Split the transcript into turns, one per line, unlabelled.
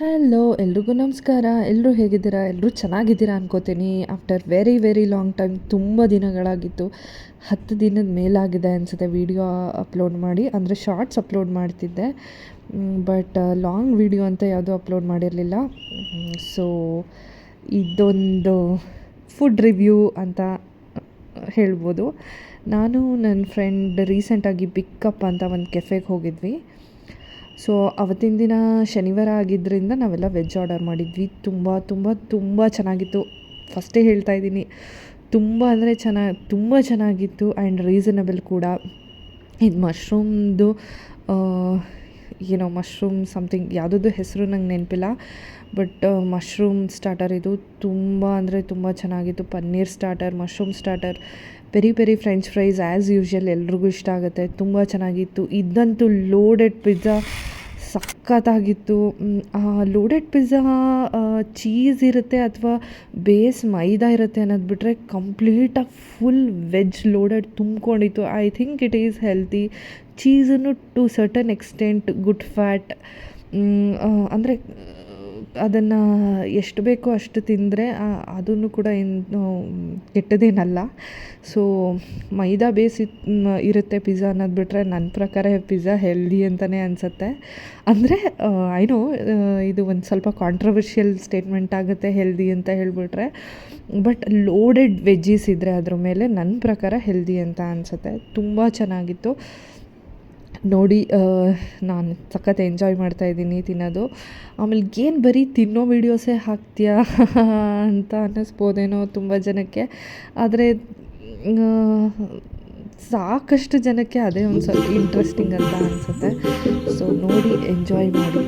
Hello ಎಲ್ರಿಗೂ ನಮಸ್ಕಾರ. ಎಲ್ಲರೂ ಹೇಗಿದ್ದೀರಾ? ಎಲ್ಲರೂ ಚೆನ್ನಾಗಿದ್ದೀರಾ ಅನ್ಕೋತೀನಿ. After very very long time, ತುಂಬ ದಿನಗಳಾಗಿತ್ತು. 10 ದಿನದ ಮೇಲಾಗಿದೆ ಅನಿಸುತ್ತೆ ವೀಡಿಯೋ ಅಪ್ಲೋಡ್ ಮಾಡಿ. ಅಂದರೆ ಶಾರ್ಟ್ಸ್ ಅಪ್ಲೋಡ್ ಮಾಡ್ತಿದ್ದೆ, ಬಟ್ ಲಾಂಗ್ ವೀಡಿಯೋ ಅಂತ ಯಾವುದೂ ಅಪ್ಲೋಡ್ ಮಾಡಿರಲಿಲ್ಲ. ಸೊ ಇದೊಂದು ಫುಡ್ ರಿವ್ಯೂ ಅಂತ ಹೇಳ್ಬೋದು. ನಾನು ನನ್ನ ಫ್ರೆಂಡ್ ರೀಸೆಂಟಾಗಿ ಪಿಕಪ್ ಅಂತ ಒಂದು ಕೆಫೆಗೆ ಹೋಗಿದ್ವಿ. ಸೊ ಅವತ್ತಿನ ದಿನ ಶನಿವಾರ ಆಗಿದ್ದರಿಂದ ನಾವೆಲ್ಲ ವೆಜ್ ಆರ್ಡರ್ ಮಾಡಿದ್ವಿ. ತುಂಬ ತುಂಬ ತುಂಬ ಚೆನ್ನಾಗಿತ್ತು. ಫಸ್ಟೇ ಹೇಳ್ತಾ ಇದ್ದೀನಿ, ತುಂಬ ಅಂದರೆ ತುಂಬ ಚೆನ್ನಾಗಿತ್ತು ಆ್ಯಂಡ್ ರೀಸನಬಲ್ ಕೂಡ. ಇದು ಮಶ್ರೂಮ್ದು ಏನೋ ಮಶ್ರೂಮ್ ಸಮಥಿಂಗ್ ಯಾವುದದ್ದು ಹೆಸರು ನಂಗೆ ನೆನಪಿಲ್ಲ, ಬಟ್ ಮಶ್ರೂಮ್ ಸ್ಟಾರ್ಟರ್ ಇದು ತುಂಬ ಅಂದರೆ ತುಂಬ ಚೆನ್ನಾಗಿತ್ತು. Paneer starter, mushroom starter, peri peri French fries as usual ಎಲ್ರಿಗೂ ಇಷ್ಟ ಆಗುತ್ತೆ. ತುಂಬ ಚೆನ್ನಾಗಿತ್ತು. ಇದಂತೂ ಲೋಡೆಡ್ ಪಿಜ್ಜಾ ಸಖತ್ತಾಗಿತ್ತು. ಲೋಡೆಡ್ ಪಿಜ್ಜಾ ಚೀಸ್ ಇರುತ್ತೆ ಅಥವಾ ಬೇಸ್ ಮೈದಾ ಇರುತ್ತೆ ಅನ್ನೋದು ಬಿಟ್ಟರೆ ಕಂಪ್ಲೀಟಾಗಿ ಫುಲ್ ವೆಜ್ ಲೋಡೆಡ್ ತುಂಬ್ಕೊಂಡಿತ್ತು. I think it is healthy. ಚೀಸನ್ನು to certain extent good fat. ಅಂದರೆ ಅದನ್ನು ಎಷ್ಟು ಬೇಕೋ ಅಷ್ಟು ತಿಂದರೆ ಅದನ್ನು ಕೂಡ ಏನು ಕೆಟ್ಟದೇನಲ್ಲ. ಸೊ ಮೈದಾ ಬೇಸ್ ಇರುತ್ತೆ ಪಿಜ್ಜಾ ಅನ್ನೋದು ಬಿಟ್ಟರೆ ನನ್ನ ಪ್ರಕಾರ ಪಿಜ್ಜಾ ಹೆಲ್ದಿ ಅಂತಲೇ ಅನಿಸುತ್ತೆ. ಅಂದರೆ ಐನೋ ಇದು ಒಂದು ಸ್ವಲ್ಪ ಕಾಂಟ್ರವರ್ಷಿಯಲ್ ಸ್ಟೇಟ್ಮೆಂಟ್ ಆಗುತ್ತೆ ಹೆಲ್ದಿ ಅಂತ ಹೇಳಿಬಿಟ್ರೆ, ಬಟ್ ಲೋಡೆಡ್ ವೆಜ್ಜೀಸ್ ಇದ್ದರೆ ಅದ್ರ ಮೇಲೆ ನನ್ನ ಪ್ರಕಾರ ಹೆಲ್ದಿ ಅಂತ ಅನಿಸುತ್ತೆ. ತುಂಬ ಚೆನ್ನಾಗಿತ್ತು. ನೋಡಿ ನಾನು ಸಖತ್ ಎಂಜಾಯ್ ಮಾಡ್ತಾಯಿದ್ದೀನಿ ತಿನ್ನೋದು. ಆಮೇಲೆ ಏನು ಬರೀ ತಿನ್ನೋ ವೀಡಿಯೋಸೇ ಹಾಕ್ತೀಯಾ ಅಂತ ಅನ್ನಿಸ್ಬೋದೇನೋ ತುಂಬ ಜನಕ್ಕೆ. ಆದರೆ ಸಾಕಷ್ಟು ಜನಕ್ಕೆ ಅದೇ ಒಂದು ಸ್ವಲ್ಪ ಇಂಟ್ರೆಸ್ಟಿಂಗ್ ಅಂತ ಅನಿಸುತ್ತೆ. ಸೊ ನೋಡಿ ಎಂಜಾಯ್ ಮಾಡಿ.